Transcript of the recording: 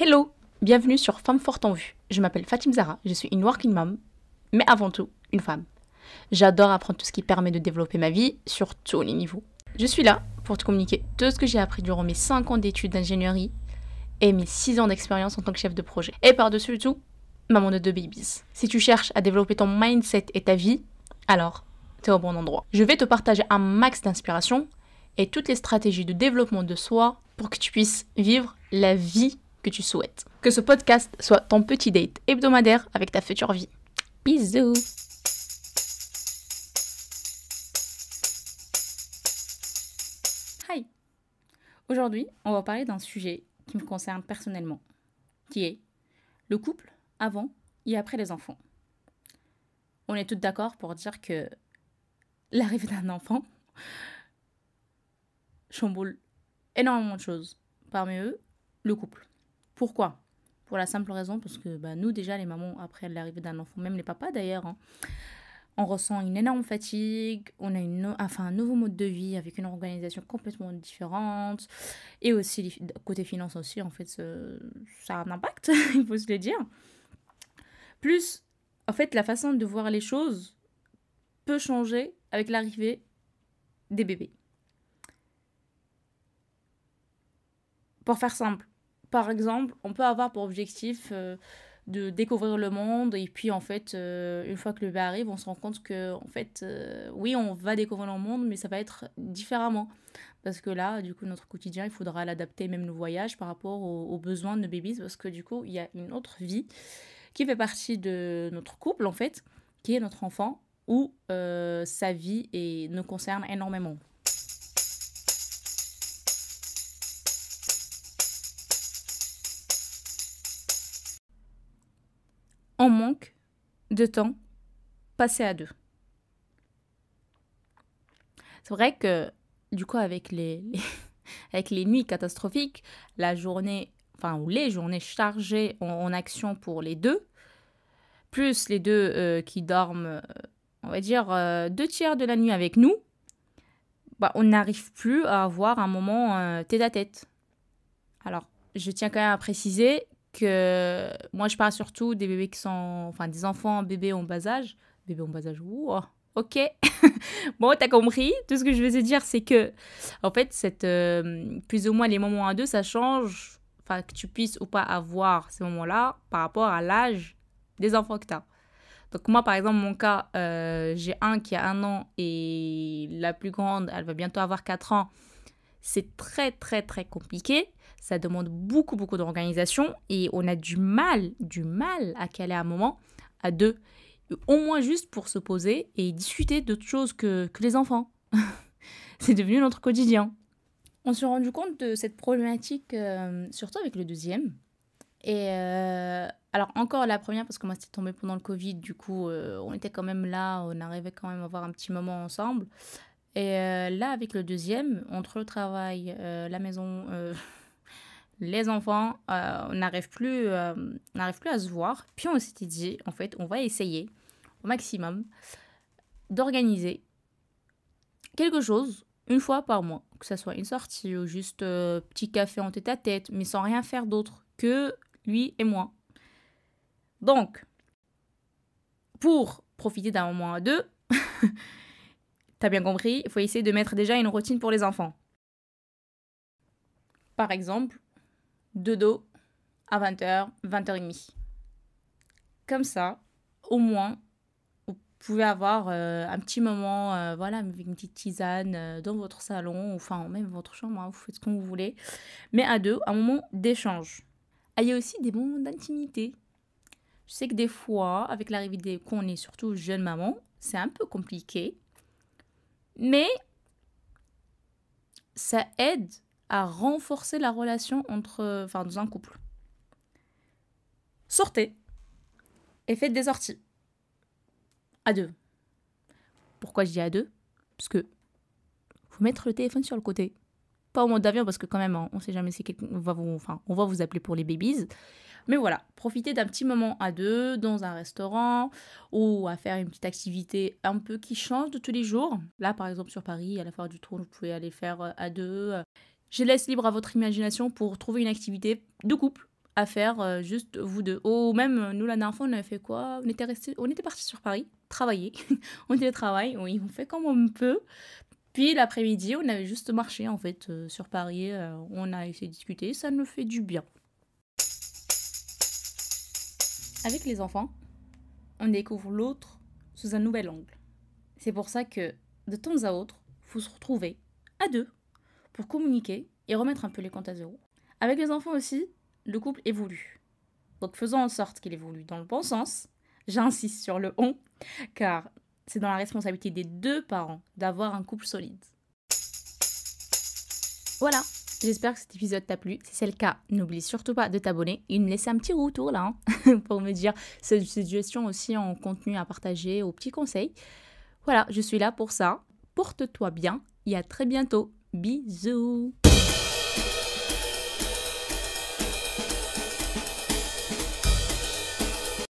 Hello, bienvenue sur Femme forte en vue. Je m'appelle Fatim Zahra, je suis une working mom, mais avant tout, une femme. J'adore apprendre tout ce qui permet de développer ma vie sur tous les niveaux. Je suis là pour te communiquer tout ce que j'ai appris durant mes 5 ans d'études d'ingénierie et mes 6 ans d'expérience en tant que chef de projet. Et par-dessus tout, maman de 2 babies. Si tu cherches à développer ton mindset et ta vie, alors t'es au bon endroit. Je vais te partager un max d'inspiration et toutes les stratégies de développement de soi pour que tu puisses vivre la vie que tu souhaites. Que ce podcast soit ton petit date hebdomadaire avec ta future vie. Bisous. Hi. Aujourd'hui, on va parler d'un sujet qui me concerne personnellement, qui est le couple avant et après les enfants. On est toutes d'accord pour dire que l'arrivée d'un enfant chamboule énormément de choses. Parmi eux, le couple. Pourquoi ? Pour la simple raison, parce que nous déjà, les mamans, après l'arrivée d'un enfant, même les papas d'ailleurs, on ressent une énorme fatigue, on a un nouveau mode de vie avec une organisation complètement différente. Et aussi, côté finance aussi, en fait, ça a un impact, il faut se le dire. Plus, en fait, la façon de voir les choses peut changer avec l'arrivée des bébés. Pour faire simple, par exemple, on peut avoir pour objectif de découvrir le monde et puis en fait, une fois que le bébé arrive, on se rend compte que en fait, oui, on va découvrir le monde, mais ça va être différemment. Parce que là, du coup, notre quotidien, il faudra l'adapter, même nos voyages, par rapport aux besoins de nos bébés, parce que du coup, il y a une autre vie qui fait partie de notre couple, en fait, qui est notre enfant, où sa vie nous concerne énormément. On manque de temps passé à deux. C'est vrai que, du coup, avec avec les nuits catastrophiques, la journée, ou les journées chargées en action pour les deux, plus les deux qui dorment, on va dire, 2 tiers de la nuit avec nous, on n'arrive plus à avoir un moment tête-à-tête. Alors, je tiens quand même à préciser que moi, je parle surtout des bébés des enfants bébés en bas âge. Bébés en bas âge, ok. Bon, t'as compris. Tout ce que je veux te dire, c'est que, en fait, plus ou moins les moments à deux, ça change. Que tu puisses ou pas avoir ces moments-là par rapport à l'âge des enfants que t'as. Donc moi, par exemple, mon cas, j'ai un qui a 1 an et la plus grande, elle va bientôt avoir 4 ans. C'est très, très, très compliqué. Ça demande beaucoup, beaucoup d'organisation et on a du mal à caler un moment à deux. Au moins juste pour se poser et discuter d'autres choses que les enfants. C'est devenu notre quotidien. On s'est rendu compte de cette problématique, surtout avec le deuxième. Et alors encore la première, parce que moi c'était tombé pendant le Covid, du coup on était quand même là, on arrivait quand même à avoir un petit moment ensemble. Et là avec le deuxième, entre le travail, la maison, les enfants, on n'arrive plus à se voir. Puis on s'était dit, en fait, on va essayer au maximum d'organiser quelque chose une fois par mois. Que ce soit une sortie ou juste petit café en tête-à-tête, mais sans rien faire d'autre que lui et moi. Donc, pour profiter d'un moment à deux, t'as bien compris, il faut essayer de mettre déjà une routine pour les enfants. Par exemple, dodo à 20h, 20h30. Comme ça, au moins, vous pouvez avoir un petit moment, avec une petite tisane dans votre salon, ou même votre chambre, vous faites ce que vous voulez. Mais à deux, un moment d'échange. Il y a aussi des moments d'intimité. Je sais que des fois, avec l'arrivée qu'on est surtout jeune maman, c'est un peu compliqué. Mais ça aide à renforcer la relation dans un couple. Sortez et faites des sorties. À deux. Pourquoi je dis à deux ? Parce que faut mettre le téléphone sur le côté. Pas au mode d'avion parce que quand même, on sait jamais si quelqu'un on va vous appeler pour les babies. Mais voilà, profitez d'un petit moment à deux dans un restaurant ou à faire une petite activité un peu qui change de tous les jours. Là, par exemple, sur Paris, à la Foire du Trône, vous pouvez aller faire à deux. Je laisse libre à votre imagination pour trouver une activité de couple à faire juste vous deux. Ou même, nous, la dernière fois, on avait fait quoi? On était partis sur Paris, travailler. On télétravaille, oui, on fait comme on peut. Puis l'après-midi, on avait juste marché, en fait, sur Paris. On a essayé de discuter, ça nous fait du bien. Avec les enfants, on découvre l'autre sous un nouvel angle. C'est pour ça que, de temps à autre, faut se retrouver à deux pour communiquer et remettre un peu les comptes à zéro. Avec les enfants aussi, le couple évolue. Donc faisons en sorte qu'il évolue dans le bon sens. J'insiste sur le on, car c'est dans la responsabilité des deux parents d'avoir un couple solide. Voilà, j'espère que cet épisode t'a plu. Si c'est le cas, n'oublie surtout pas de t'abonner et de me laisser un petit retour là, pour me dire ces suggestions aussi en contenu à partager ou petits conseils. Voilà, je suis là pour ça. Porte-toi bien et à très bientôt. Bisous.